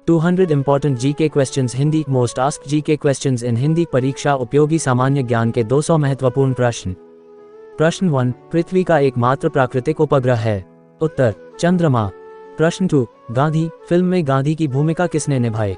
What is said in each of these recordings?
200 important GK questions Hindi most asked GK questions in Hindi परीक्षा उपयोगी सामान्य ज्ञान के 200 महत्वपूर्ण प्रश्न। प्रश्न 1, पृथ्वी का एकमात्र प्राकृतिक उपग्रह है? उत्तर, चंद्रमा। प्रश्न 2, गांधी फिल्म में गांधी की भूमिका किसने निभाई?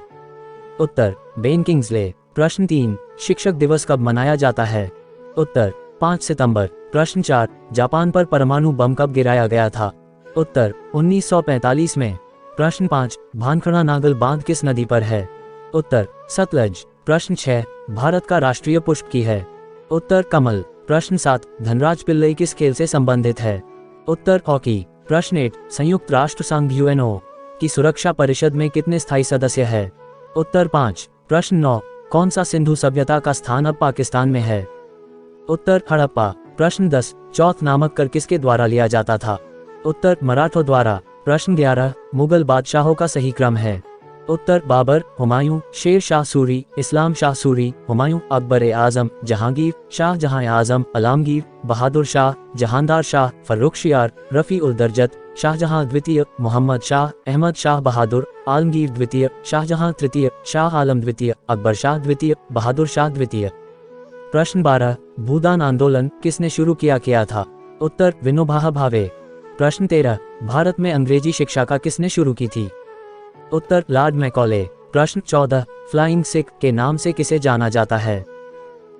उत्तर, बेन किंग्सले। प्रश्न 3, शिक्षक दिवस कब मनाया जाता है? उत्तर, 5 सितंबर। प्रश्न 4, जापान पर परमाणु बम कब गिराया गया था? उत्तर, 1945 में। प्रश्न 5, भानखड़ा नागल बांध किस नदी पर है? उत्तर, सतलज। प्रश्न 6, भारत का राष्ट्रीय पुष्प की है? उत्तर, कमल। प्रश्न 7, धनराज पिल्लई किस खेल से संबंधित है? उत्तर, हॉकी। प्रश्न 8, संयुक्त राष्ट्र संघ यूएनओ की सुरक्षा परिषद में कितने स्थायी सदस्य है? उत्तर, 5। प्रश्न 9, कौन सा सिंधु सभ्यता का स्थान अब पाकिस्तान में है? उत्तर, हड़प्पा। प्रश्न 10, चौथ नामक कर किसके द्वारा लिया जाता था? उत्तर, मराठों द्वारा। प्रश्न 11, मुगल बादशाहों का सही क्रम है? उत्तर, बाबर, हुमायूं, शेर शाह सूरी, इस्लाम शाह सूरी, हुमायूं, अकबर ए आजम, जहांगीर, शाहजहां आजम, आलमगीर, बहादुर शाह, जहानदार शाह, फर्रुखशियार, रफी उल दर्जत, शाहजहां द्वितीय, मोहम्मद शाह, अहमद शाह बहादुर, आलमगीर द्वितीय, शाहजहां तृतीय, शाह आलम द्वितीय, अकबर शाह द्वितीय, बहादुर शाह द्वितीय। प्रश्न 12, भूदान आंदोलन किसने शुरू किया था? उत्तर, विनोबा भावे। प्रश्न 13, भारत में अंग्रेजी शिक्षा का किसने शुरू की थी? उत्तर, लॉर्ड मैकॉले। प्रश्न 14, फ्लाइंग सिख के नाम से किसे जाना जाता है?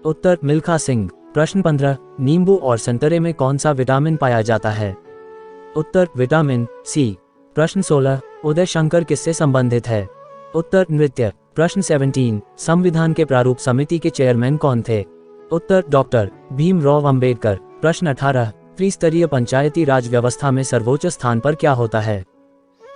उत्तर, मिल्खा सिंह। प्रश्न 15, नींबू और संतरे में कौन सा विटामिन पाया जाता है? उत्तर, विटामिन सी। प्रश्न 16, उदय शंकर किससे संबंधित है? उत्तर, नृत्य। प्रश्न 17, संविधान के प्रारूप समिति के चेयरमैन कौन थे? उत्तर, डॉक्टर भीमराव अंबेडकर। प्रश्न 18, त्रिस्तरीय पंचायती राज व्यवस्था में सर्वोच्च स्थान पर क्या होता है?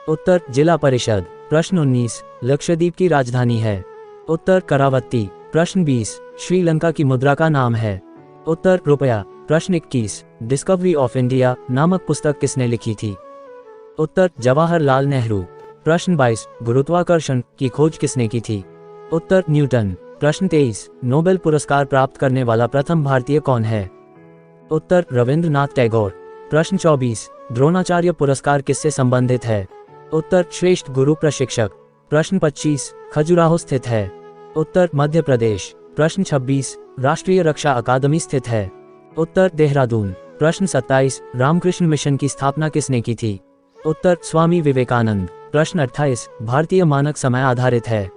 उत्तर, जिला परिषद। प्रश्न 19, लक्षद्वीप की राजधानी है? उत्तर, करावत्ती। प्रश्न 20, श्रीलंका की मुद्रा का नाम है? उत्तर, रुपया। प्रश्न 21, डिस्कवरी ऑफ इंडिया नामक पुस्तक किसने लिखी थी? उत्तर, जवाहरलाल नेहरू। प्रश्न 22, गुरुत्वाकर्षण की खोज किसने की थी? उत्तर, न्यूटन। प्रश्न 23, नोबेल पुरस्कार प्राप्त करने वाला प्रथम भारतीय कौन है? उत्तर, रविंद्रनाथ टैगोर। प्रश्न 24, द्रोणाचार्य पुरस्कार किससे संबंधित है? उत्तर, श्रेष्ठ गुरु प्रशिक्षक। प्रश्न 25, खजुराहो स्थित है? उत्तर, मध्य प्रदेश। प्रश्न 26, राष्ट्रीय रक्षा अकादमी स्थित है? उत्तर, देहरादून। प्रश्न 27, रामकृष्ण मिशन की स्थापना किसने की थी? उत्तर, स्वामी विवेकानंद। प्रश्न 28, भारतीय मानक समय आधारित है?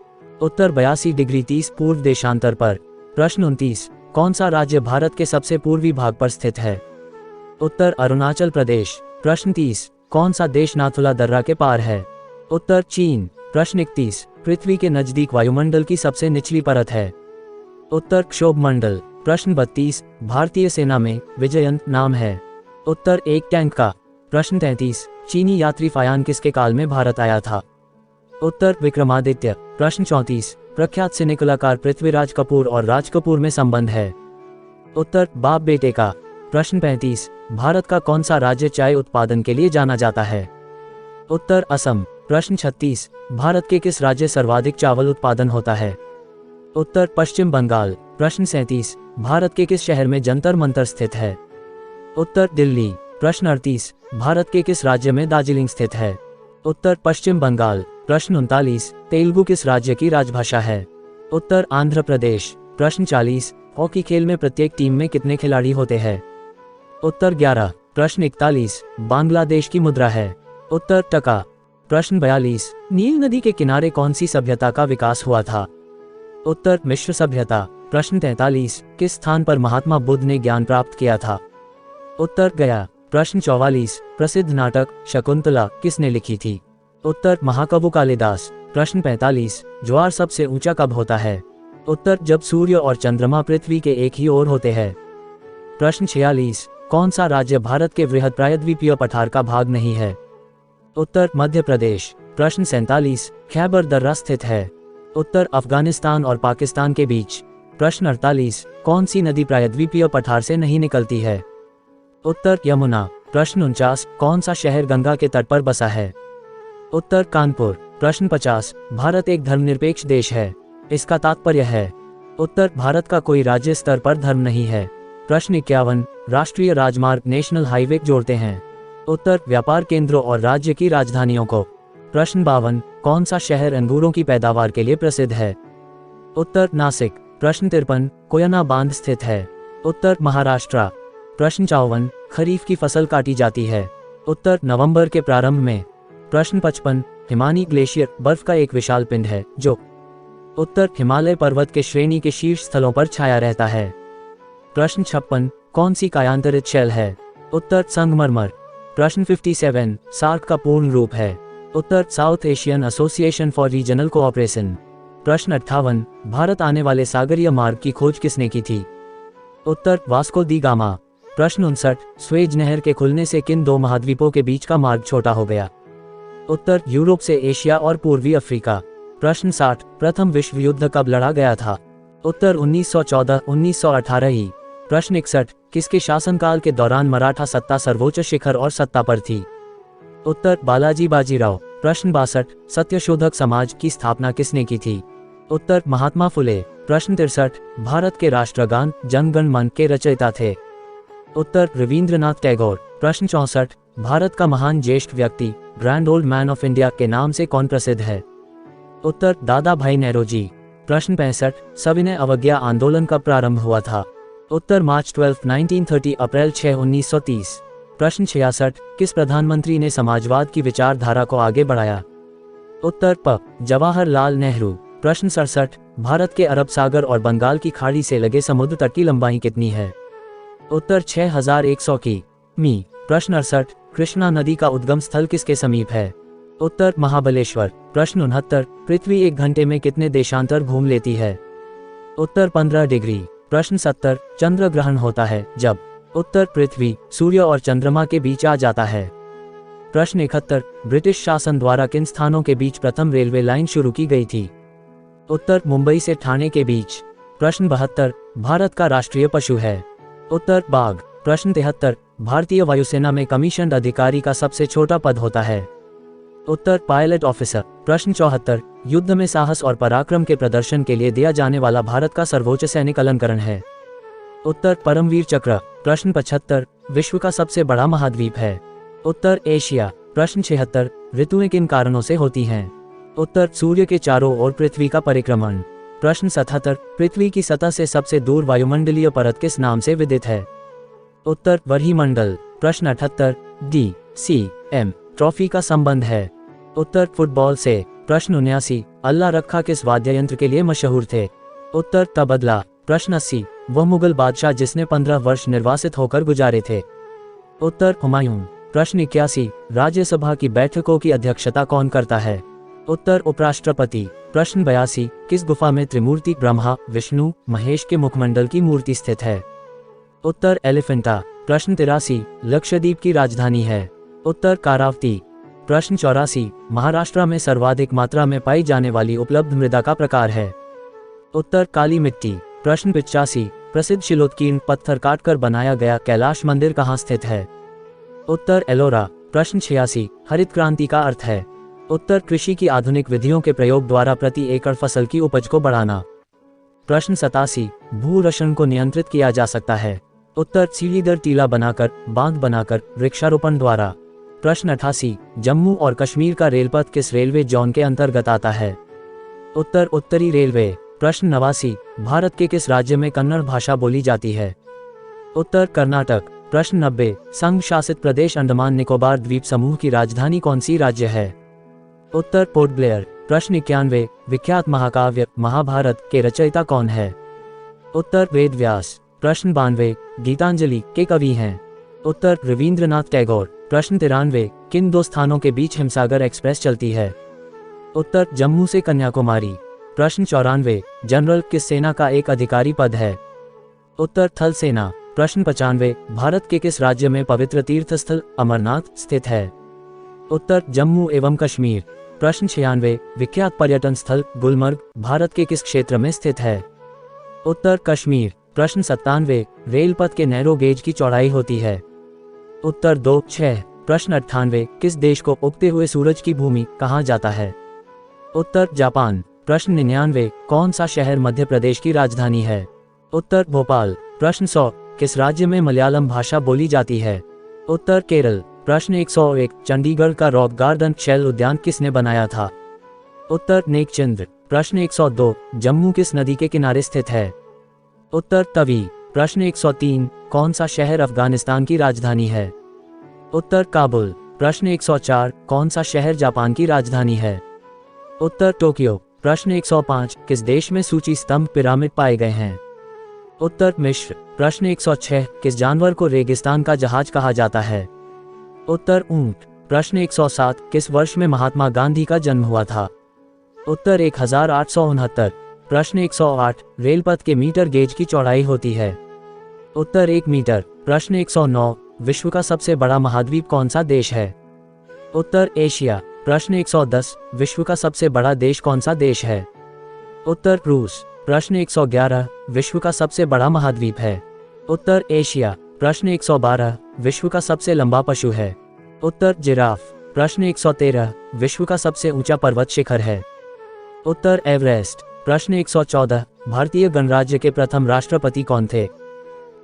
उत्तर, 82 डिग्री 30 पूर्व देशांतर पर। प्रश्न 29, कौन सा राज्य भारत के सबसे पूर्वी भाग पर स्थित है? उत्तर, अरुणाचल प्रदेश। प्रश्न 30, कौन सा देश नाथुला दर्रा के पार है? उत्तर, चीन। प्रश्न 31, पृथ्वी के नजदीक वायुमंडल की सबसे निचली परत है? उत्तर, क्षोभ मंडल। प्रश्न 32, भारतीय सेना में विजयंत नाम है? उत्तर, एक टैंक का। प्रश्न 33, चीनी यात्री फायान किसके काल में भारत आया था? उत्तर, विक्रमादित्य। प्रश्न 34, प्रख्यात सिने कलाकार पृथ्वीराज कपूर और राज कपूर में संबंध है? उत्तर, बाप बेटे का। प्रश्न 35, भारत का कौन सा राज्य चाय उत्पादन के लिए जाना जाता है? उत्तर, असम। प्रश्न 36, भारत के किस राज्य सर्वाधिक चावल उत्पादन होता है? उत्तर, पश्चिम बंगाल। प्रश्न 37, भारत के किस शहर में जंतर मंतर स्थित है? उत्तर, दिल्ली। प्रश्न 38, भारत के किस राज्य में दार्जिलिंग स्थित है? उत्तर, पश्चिम बंगाल। प्रश्न 39, तेलुगु किस राज्य की राजभाषा है? उत्तर, आंध्र प्रदेश। प्रश्न 40, हॉकी खेल में प्रत्येक टीम में कितने खिलाड़ी होते हैं? उत्तर, 11। प्रश्न 41, बांग्लादेश की मुद्रा है? उत्तर, टका। प्रश्न 42, नील नदी के किनारे कौन सी सभ्यता का विकास हुआ था? उत्तर, मिश्र सभ्यता। प्रश्न 43, किस स्थान पर महात्मा बुद्ध ने ज्ञान प्राप्त किया था? उत्तर, गया। प्रश्न 44, प्रसिद्ध नाटक शकुंतला किसने लिखी थी? उत्तर, महाकवि कालिदास। प्रश्न 45, ज्वार सबसे ऊंचा कब होता है? उत्तर, जब सूर्य और चंद्रमा पृथ्वी के एक ही ओर होते हैं। प्रश्न 46, कौन सा राज्य भारत के वृहद प्रायद्वीपीय पठार का भाग नहीं है? उत्तर, मध्य प्रदेश। प्रश्न 47, खैबर दर्रा स्थित है? उत्तर, अफगानिस्तान और पाकिस्तान के बीच। प्रश्न 48, कौन सी नदी प्रायद्वीपीय पठार से नहीं निकलती है? उत्तर, यमुना। प्रश्न 49, कौन सा शहर गंगा के तट पर बसा है? उत्तर, कानपुर। प्रश्न 50, भारत एक धर्मनिरपेक्ष देश है, इसका तात्पर्य है? उत्तर, भारत का कोई राज्य स्तर पर धर्म नहीं है। प्रश्न 51, राष्ट्रीय राजमार्ग नेशनल हाईवे जोड़ते हैं? उत्तर, व्यापार केंद्रों और राज्य की राजधानियों को। प्रश्न 52, कौन सा शहर अंगूरों की पैदावार के लिए प्रसिद्ध है? उत्तर नासिक। प्रश्न 53, कोयना बांध स्थित है? उत्तर महाराष्ट्र। प्रश्न 54, खरीफ की फसल काटी जाती है? उत्तर नवंबर के प्रारंभ में। प्रश्न 55, हिमानी ग्लेशियर बर्फ का एक विशाल पिंड है जो? उत्तर हिमालय पर्वत के श्रेणी के शीर्ष स्थलों पर छाया रहता है। प्रश्न 56, कौन सी कायांतरित शेल है? उत्तर संगमरमर। प्रश्न 57, सार्क का पूर्ण रूप है? उत्तर South Asian Association for Regional Cooperation. प्रश्न 58, भारत आने वाले सागरीय मार्ग की खोज किसने की थी? उत्तर वास्को दी गामा। प्रश्न 59, स्वेज नहर के खुलने से किन दो महाद्वीपों के बीच का मार्ग छोटा हो गया? उत्तर यूरोप से एशिया और पूर्वी अफ्रीका। प्रश्न 60, प्रथम विश्व युद्ध कब लड़ा गया था? उत्तर 1914-1918 ही। प्रश्न 61, किसके शासनकाल के दौरान मराठा सत्ता सर्वोच्च शिखर और सत्ता पर थी? उत्तर बालाजी बाजीराव। प्रश्न 62, सत्यशोधक समाज की स्थापना किसने की थी? उत्तर महात्मा फुले। प्रश्न 63, भारत के राष्ट्रगान जन गण मन के रचयिता थे? उत्तर रविंद्रनाथ टैगोर। प्रश्न 64, भारत का महान ज्येष्ठ व्यक्ति grand old man of India के नाम से कौन प्रसिद्ध है? उत्तर दादा भाई नेहरूजी। प्रश्न 65, सविनय अवज्ञा आंदोलन कब प्रारंभ हुआ था? उत्तर मार्च 12, 1930 अप्रैल 6, 1930। प्रश्न 66, किस प्रधानमंत्री ने समाजवाद की विचारधारा को आगे बढ़ाया? उत्तर प जवाहरलाल नेहरू। प्रश्न 67, भारत के अरब सागर और बंगाल की खाड़ी से लगे समुद्र तट की लंबाई कितनी है? उत्तर 6100 किमी। प्रश्न 68, कृष्णा नदी का उद्गम स्थल किसके समीप है? उत्तर महाबलेश्वर। प्रश्न 69, पृथ्वी एक घंटे में कितने देशांतर घूम लेती है? उत्तर 15 डिग्री। प्रश्न 70, चंद्र ग्रहण होता है जब? उत्तर पृथ्वी सूर्य और चंद्रमा के बीच आ जाता है। प्रश्न 71, ब्रिटिश शासन द्वारा किन स्थानों के बीच प्रथम रेलवे लाइन शुरू की गई थी? उत्तर मुंबई से ठाणे के बीच। प्रश्न 72, भारत का राष्ट्रीय पशु है? उत्तर बाघ। प्रश्न 73, भारतीय वायुसेना में कमीशन्ड अधिकारी का सबसे छोटा पद होता है? उत्तर पायलट ऑफिसर। प्रश्न 74, युद्ध में साहस और पराक्रम के प्रदर्शन के लिए दिया जाने वाला भारत का सर्वोच्च सैनिक अलंकरण है? उत्तर परमवीर चक्र। प्रश्न 75, विश्व का सबसे बड़ा महाद्वीप है? उत्तर एशिया। प्रश्न 76, ऋतुएं किन कारणों से होती हैं? उत्तर सूर्य के चारों ओर पृथ्वी का परिक्रमण। प्रश्न 77, पृथ्वी की सतह से सबसे दूर वायुमंडलीय परत किस नाम से विदित है? उत्तर वरिमंडल। प्रश्न 78, DCM ट्रॉफी का संबंध है? उत्तर फुटबॉल से। प्रश्न 79, अल्लाह रखा किस वाद्य यंत्र के लिए मशहूर थे? उत्तर तबला। प्रश्न 80, वह मुगल बादशाह जिसने 15 वर्ष निर्वासित होकर गुजारे थे? उत्तर हुमायूं। प्रश्न 81, राज्यसभा की बैठकों की अध्यक्षता कौन करता है? उत्तर उपराष्ट्रपति। प्रश्न 82, किस गुफा में त्रिमूर्ति ब्रह्मा विष्णु महेश के मुखमंडल की मूर्ति स्थित है? उत्तर एलिफेंटा। प्रश्न 83, लक्षद्वीप की राजधानी है? उत्तर कारावती। प्रश्न 84, महाराष्ट्र में सर्वाधिक मात्रा में पाई जाने वाली उपलब्ध मृदा का प्रकार है? उत्तर काली मिट्टी। प्रश्न 85, प्रसिद्ध शिलोत्कीर्ण पत्थर काटकर बनाया गया कैलाश मंदिर कहाँ स्थित है? उत्तर एलोरा। प्रश्न 86, हरित क्रांति का अर्थ है? उत्तर कृषि की आधुनिक विधियों के प्रयोग द्वारा प्रति एकड़ फसल की उपज को बढ़ाना। प्रश्न 87, भू रक्षण को नियंत्रित किया जा सकता है? उत्तर सीढ़ीदार टीला बनाकर, बांध बनाकर, वृक्षारोपण द्वारा। प्रश्न 88, जम्मू और कश्मीर का रेलपथ किस रेलवे जोन के अंतर्गत आता है? उत्तर उत्तरी रेलवे। प्रश्न 89, भारत के किस राज्य में कन्नड़ भाषा बोली जाती है? उत्तर कर्नाटक। प्रश्न 90, संघ शासित प्रदेश अंडमान निकोबार द्वीप समूह की राजधानी कौन सी राज्य है? उत्तर पोर्ट ब्लेयर। प्रश्न 91, विख्यात महाकाव्य महाभारत के रचयिता कौन है? उत्तर वेद व्यास। प्रश्न 92, गीतांजलि के कवि हैं? उत्तर रविंद्रनाथ टैगोर। प्रश्न 93, किन दो स्थानों के बीच हिमसागर एक्सप्रेस चलती है? उत्तर जम्मू से कन्याकुमारी। प्रश्न 94, जनरल किस सेना का एक अधिकारी पद है? उत्तर थल सेना। प्रश्न 95, भारत के किस राज्य में पवित्र तीर्थ स्थल अमरनाथ स्थित है? उत्तर जम्मू एवं कश्मीर। प्रश्न 96, विख्यात पर्यटन स्थल गुलमर्ग भारत के किस क्षेत्र में स्थित है? उत्तर कश्मीर। प्रश्न 97, रेलपथ के नैरो गेज की चौड़ाई होती है? उत्तर 2-6। प्रश्न 98, किस देश को उगते हुए सूरज की भूमि कहा जाता है? उत्तर जापान। प्रश्न 99, कौन सा शहर मध्य प्रदेश की राजधानी है? उत्तर भोपाल। प्रश्न 100, किस राज्य में मलयालम भाषा बोली जाती है? उत्तर केरल। प्रश्न 101, चंडीगढ़ का रॉक गार्डन शैल उद्यान किसने बनाया था? उत्तर नेकचंद। प्रश्न 102, जम्मू किस नदी के किनारे स्थित है? उत्तर तवी। प्रश्न 103, कौन सा शहर अफगानिस्तान की राजधानी है? उत्तर काबुल। प्रश्न 104, कौन सा शहर जापान की राजधानी है? उत्तर टोक्यो। प्रश्न 105, किस देश में सूची स्तंभ पिरामिड पाए गए हैं? उत्तर मिस्र। प्रश्न 106, किस जानवर को रेगिस्तान का जहाज कहा जाता है? उत्तर ऊंट। प्रश्न 107, किस वर्ष में महात्मा गांधी का जन्म हुआ था? उत्तर 1869। प्रश्न 108, रेलपथ के मीटर गेज की चौड़ाई होती है? उत्तर 1 मीटर। प्रश्न 109, विश्व का सबसे बड़ा महाद्वीप कौन सा देश है? उत्तर एशिया। प्रश्न 110, विश्व का सबसे बड़ा देश कौन सा देश है? उत्तर रूस। प्रश्न 111, विश्व का सबसे बड़ा महाद्वीप है? उत्तर एशिया। प्रश्न 112, विश्व का सबसे लंबा पशु है? उत्तर जिराफ। प्रश्न 113, विश्व का सबसे ऊंचा पर्वत शिखर है? उत्तर एवरेस्ट। प्रश्न 114, भारतीय गणराज्य के प्रथम राष्ट्रपति कौन थे?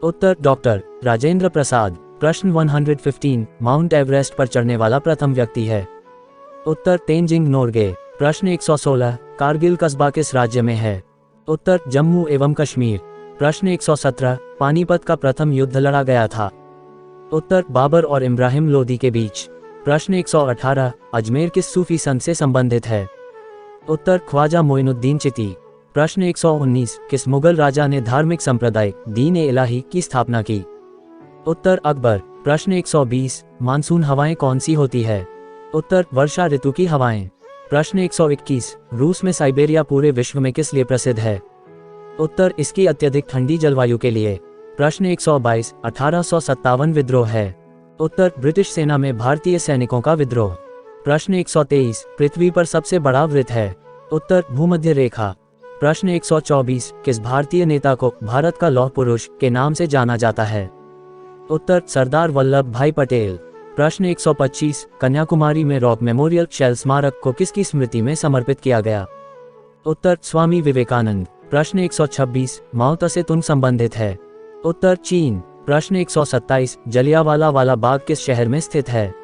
उत्तर डॉक्टर राजेंद्र प्रसाद। प्रश्न 115, माउंट एवरेस्ट पर चढ़ने वाला प्रथम व्यक्ति है? उत्तर तेंजिंग नोरगे। प्रश्न 116, कारगिल कस्बा किस राज्य में है? उत्तर जम्मू एवं कश्मीर। प्रश्न 117, पानीपत का प्रथम युद्ध लड़ा गया था? उत्तर बाबर और इब्राहिम लोदी के बीच। प्रश्न 118, अजमेर किस सूफी संत से संबंधित है? उत्तर ख्वाजा मोइनुद्दीन चिश्ती। प्रश्न 119, किस मुगल राजा ने धार्मिक संप्रदाय दीन ए इलाही की स्थापना की? उत्तर अकबर। प्रश्न 120, मानसून हवाएं कौन सी होती है? उत्तर वर्षा ऋतु की हवाएं। प्रश्न 121, रूस में साइबेरिया पूरे विश्व में किस लिए प्रसिद्ध है? उत्तर इसकी अत्यधिक ठंडी जलवायु के लिए। प्रश्न 122, 1857 विद्रोह है? उत्तर ब्रिटिश सेना में भारतीय सैनिकों का विद्रोह। प्रश्न 123, पृथ्वी पर सबसे बड़ा वृत्त है? उत्तर भूमध्य रेखा। प्रश्न 124, किस भारतीय नेता को भारत का लौह पुरुष के नाम से जाना जाता है? उत्तर सरदार वल्लभ भाई पटेल। प्रश्न 125, कन्याकुमारी में रॉक मेमोरियल शैल स्मारक को किसकी स्मृति में समर्पित किया गया? उत्तर स्वामी विवेकानंद। प्रश्न 126, माओ तसे तुंग संबंधित है? उत्तर चीन। प्रश्न 127, जलियांवाला वाला बाग किस शहर में स्थित है?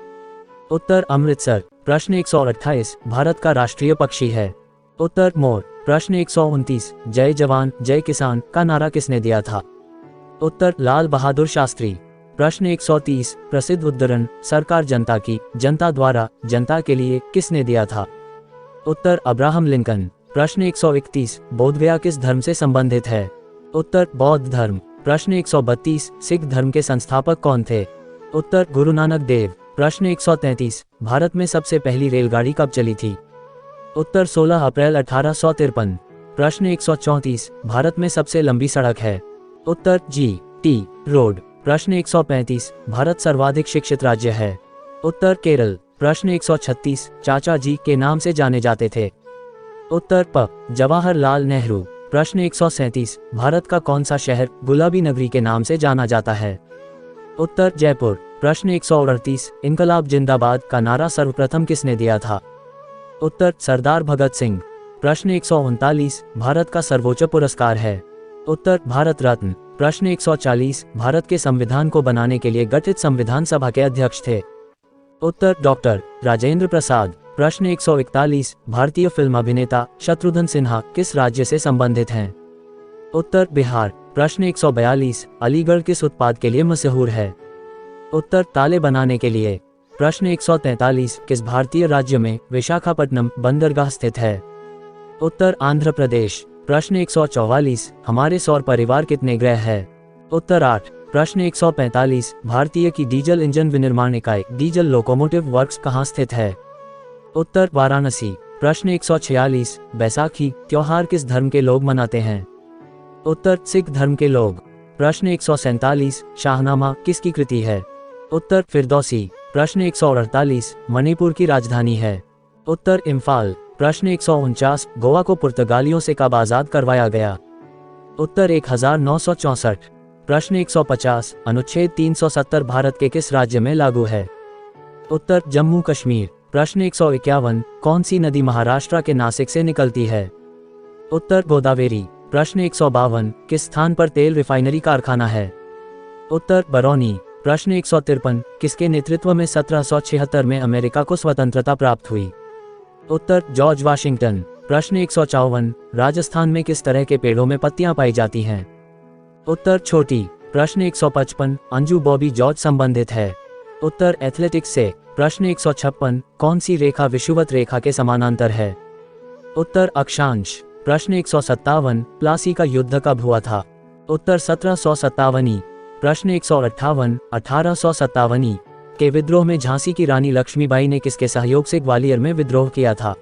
उत्तर अमृतसर। प्रश्न 128, भारत का राष्ट्रीय पक्षी है? उत्तर मोर। प्रश्न 129, जय जवान जय किसान का नारा किसने दिया था? उत्तर लाल बहादुर शास्त्री। प्रश्न 130, प्रसिद्ध उद्धरण सरकार जनता की जनता द्वारा जनता के लिए किसने दिया था? उत्तर अब्राहम लिंकन। प्रश्न 131, बोधगया किस धर्म से संबंधित है? उत्तर बौद्ध धर्म। प्रश्न 132, सिख धर्म के संस्थापक कौन थे? उत्तर गुरु नानक देव। प्रश्न 133, भारत में सबसे पहली रेलगाड़ी कब चली थी? उत्तर 16 अप्रैल 1853। प्रश्न 134, भारत में सबसे लंबी सड़क है? उत्तर जी.टी. रोड। प्रश्न 135, भारत सर्वाधिक शिक्षित राज्य है? उत्तर केरल। प्रश्न 136, चाचा जी के नाम से जाने जाते थे? उत्तर प. जवाहरलाल नेहरू। प्रश्न 137, भारत का कौन सा शहर गुलाबी नगरी के नाम से जाना जाता है? उत्तर जयपुर। प्रश्न 138, इनकलाब जिंदाबाद का नारा सर्वप्रथम किसने दिया था? उत्तर सरदार भगत सिंह। प्रश्न 139, भारत का सर्वोच्च पुरस्कार है? उत्तर भारत रत्न। प्रश्न 140, भारत के संविधान को बनाने के लिए गठित संविधान सभा के अध्यक्ष थे? उत्तर डॉक्टर राजेंद्र प्रसाद। प्रश्न 141, भारतीय फिल्म अभिनेता शत्रुघ्न सिन्हा किस राज्य से संबंधित हैं? उत्तर बिहार। प्रश्न 142, अलीगढ़ किस उत्पाद के लिए मशहूर है? उत्तर ताले बनाने के लिए। प्रश्न 143, किस भारतीय राज्य में विशाखापट्टनम बंदरगाह स्थित है? उत्तर आंध्र प्रदेश। प्रश्न 144, हमारे सौर परिवार कितने ग्रह है? उत्तर 8। प्रश्न 145, भारतीय की डीजल इंजन विनिर्माण इकाई डीजल लोकोमोटिव वर्क्स कहाँ स्थित है? उत्तर वाराणसी। प्रश्न 146, बैसाखी त्योहार किस धर्म के लोग मनाते हैं? उत्तर सिख धर्म के लोग। प्रश्न 147, शाहनामा किसकी कृति है? उत्तर फिरदौसी। प्रश्न 148, मणिपुर की राजधानी है? उत्तर इम्फाल। प्रश्न 149, गोवा को पुर्तगालियों से कब आज़ाद करवाया गया? उत्तर 1964। प्रश्न 150, अनुच्छेद 370 भारत के किस राज्य में लागू है? उत्तर जम्मू कश्मीर। प्रश्न 151, कौन सी नदी महाराष्ट्र के नासिक से निकलती है? उत्तर गोदावरी। प्रश्न 152, किस स्थान पर तेल रिफाइनरी कारखाना है? उत्तर बरौनी। प्रश्न 153, किसके नेतृत्व में 1776 में अमेरिका को स्वतंत्रता प्राप्त हुई? उत्तर जॉर्ज वाशिंगटन। प्रश्न 154, राजस्थान में किस तरह के पेड़ों में पत्तियां पाई जाती हैं? उत्तर छोटी। प्रश्न 155, अंजू बॉबी जॉर्ज संबंधित है? उत्तर एथलेटिक्स से। प्रश्न 156, कौन सी रेखा विषुवत रेखा के समानांतर है? उत्तर अक्षांश। प्रश्न 157, प्लासी का युद्ध कब हुआ था? उत्तर 1757। प्रश्न 158, 1857 के विद्रोह में झांसी की रानी लक्ष्मीबाई ने किसके सहयोग से ग्वालियर में विद्रोह किया था?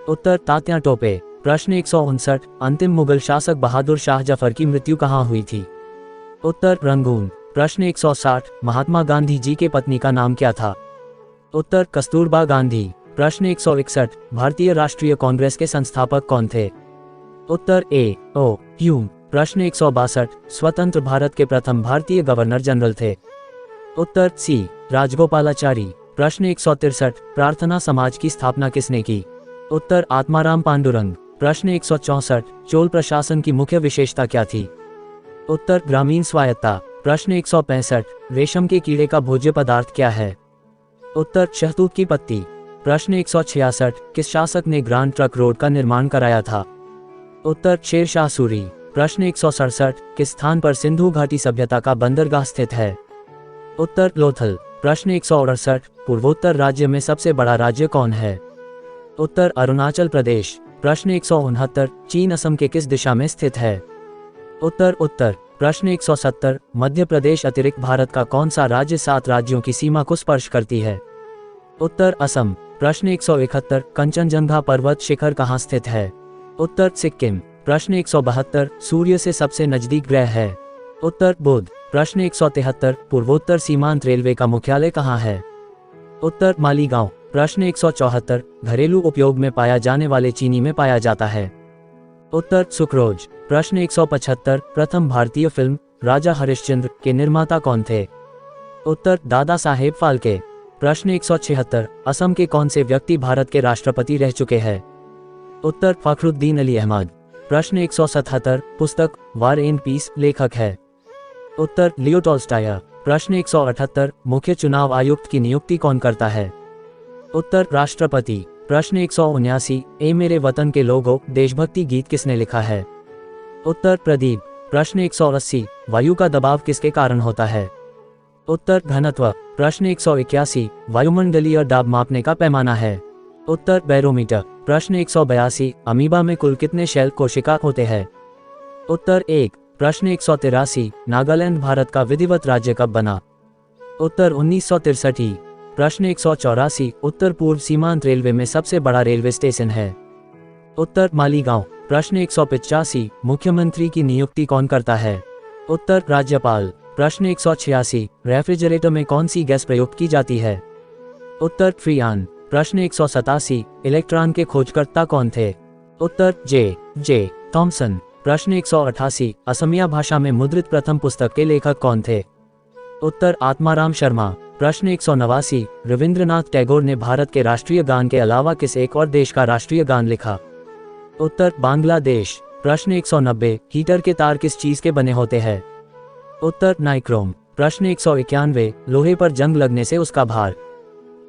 उत्तर तात्या टोपे। प्रश्न 159, अंतिम मुगल शासक बहादुर शाह जफर की मृत्यु कहाँ हुई थी? उत्तर रंगून। प्रश्न 160, महात्मा गांधी जी के पत्नी का नाम क्या था? उत्तर कस्तूरबा गांधी। प्रश्न 161, भारतीय राष्ट्रीय कांग्रेस के संस्थापक कौन थे? उत्तर ए ओ ह्यूम। प्रश्न 162, स्वतंत्र भारत के प्रथम भारतीय गवर्नर जनरल थे? उत्तर सी राजगोपालाचारी। प्रश्न 163, प्रार्थना समाज की स्थापना किसने की? उत्तर आत्माराम पांडुरंग। प्रश्न 164, चोल प्रशासन की मुख्य विशेषता क्या थी? उत्तर ग्रामीण स्वायत्ता। प्रश्न 165, रेशम के कीड़े का भोज्य पदार्थ क्या है? उत्तर शहतूत की पत्ती। प्रश्न 166, किस शासक ने ग्रांड ट्रंक रोड का निर्माण कराया था? उत्तर शेर शाह सूरी। प्रश्न 167, किस स्थान पर सिंधु घाटी सभ्यता का बंदरगाह स्थित है? उत्तर लोथल। प्रश्न 168, पूर्वोत्तर राज्य में सबसे बड़ा राज्य कौन है? उत्तर अरुणाचल प्रदेश। प्रश्न 169, चीन असम के किस दिशा में स्थित है? उत्तर उत्तर। प्रश्न 170, मध्य प्रदेश अतिरिक्त भारत का कौन सा राज्य 7 राज्यों की सीमा को स्पर्श करती है? उत्तर असम। प्रश्न 171, कंचनजंगा पर्वत शिखर कहाँ स्थित है? उत्तर सिक्किम। प्रश्न 172, सूर्य से सबसे नजदीक ग्रह है? उत्तर बुध। प्रश्न 173, पूर्वोत्तर सीमांत रेलवे का मुख्यालय कहाँ है? उत्तर मालीगांव। प्रश्न 174, घरेलू उपयोग में पाया जाने वाले चीनी में पाया जाता है? उत्तर सुक्रोज। प्रश्न 175, प्रथम भारतीय फिल्म राजा हरिश्चंद्र के निर्माता कौन थे? उत्तर दादा साहेब फाल्के। प्रश्न 176, असम के कौन से व्यक्ति भारत के राष्ट्रपति रह चुके हैं? उत्तर फखरुद्दीन अली अहमद। प्रश्न 177, पुस्तक वार एंड पीस लेखक है? उत्तर लियो टॉल्स्टॉय। प्रश्न 178, मुख्य चुनाव आयुक्त की नियुक्ति कौन करता है? उत्तर राष्ट्रपति। प्रश्न 179, ए मेरे वतन के लोगों देशभक्ति गीत किसने लिखा है? उत्तर प्रदीप। प्रश्न 180, वायु का दबाव किसके कारण होता है? उत्तर घनत्व। प्रश्न 181, वायुमंडलीय दाब मापने का पैमाना है? उत्तर बैरोमीटर। प्रश्न 182, अमीबा में कुल कितने शेल कोशिका होते हैं? उत्तर 1। प्रश्न 183, नागालैंड भारत का विधिवत राज्य कब बना? उत्तर 1963। प्रश्न 184, उत्तर पूर्व सीमांत रेलवे में सबसे बड़ा रेलवे स्टेशन है? उत्तर मालीगांव। प्रश्न 185, मुख्यमंत्री की नियुक्ति कौन करता है? उत्तर राज्यपाल। प्रश्न 186, रेफ्रिजरेटर में कौन सी गैस प्रयुक्त की जाती है? उत्तर फ्रीऑन। प्रश्न 187, इलेक्ट्रॉन के खोजकर्ता कौन थे? उत्तर जे थॉमसन। प्रश्न 188, असमिया भाषा में मुद्रित प्रथम पुस्तक के लेखक कौन थे? उत्तर आत्माराम शर्मा। प्रश्न 189, रविंद्रनाथ टैगोर ने भारत के राष्ट्रीय गान के अलावा किस एक और देश का राष्ट्रीय गान लिखा? उत्तर बांग्लादेश। प्रश्न 190, हीटर के तार किस चीज के बने होते हैं? उत्तर नाइक्रोम। प्रश्न 191, लोहे पर जंग लगने से उसका भार?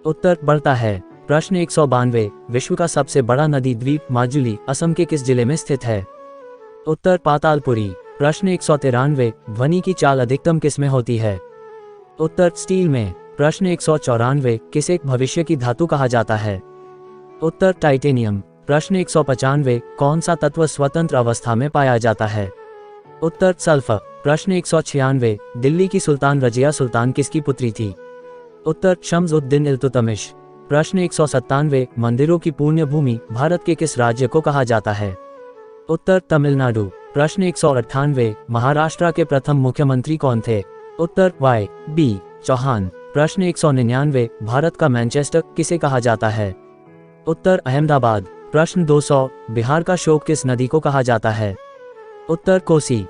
उत्तर बढ़ता है। प्रश्न 192, विश्व का सबसे बड़ा नदी द्वीप माजुली असम के किस जिले में स्थित है? उत्तर पातालपुरी। प्रश्न 193, ध्वनि की चाल अधिकतम किस में होती है? उत्तर स्टील में। प्रश्न 194, किस एक भविष्य की धातु कहा जाता है? उत्तर टाइटेनियम। प्रश्न 195, कौन सा तत्व स्वतंत्र अवस्था में पाया जाता है? उत्तर सल्फर। प्रश्न 196, दिल्ली की सुल्तान रजिया सुल्तान किसकी पुत्री थी? उत्तर शम्स-उद-दीन इल्तुतमिश। प्रश्न 197, मंदिरों की पुण्य भूमि भारत के किस राज्य को कहा जाता है? उत्तर तमिलनाडु। प्रश्न 198, महाराष्ट्र के प्रथम मुख्यमंत्री कौन थे? उत्तर Y.B. चौहान। प्रश्न 199, भारत का मैनचेस्टर किसे कहा जाता है? उत्तर अहमदाबाद। प्रश्न 200, बिहार का शोक किस नदी को कहा जाता है? उत्तर कोसी।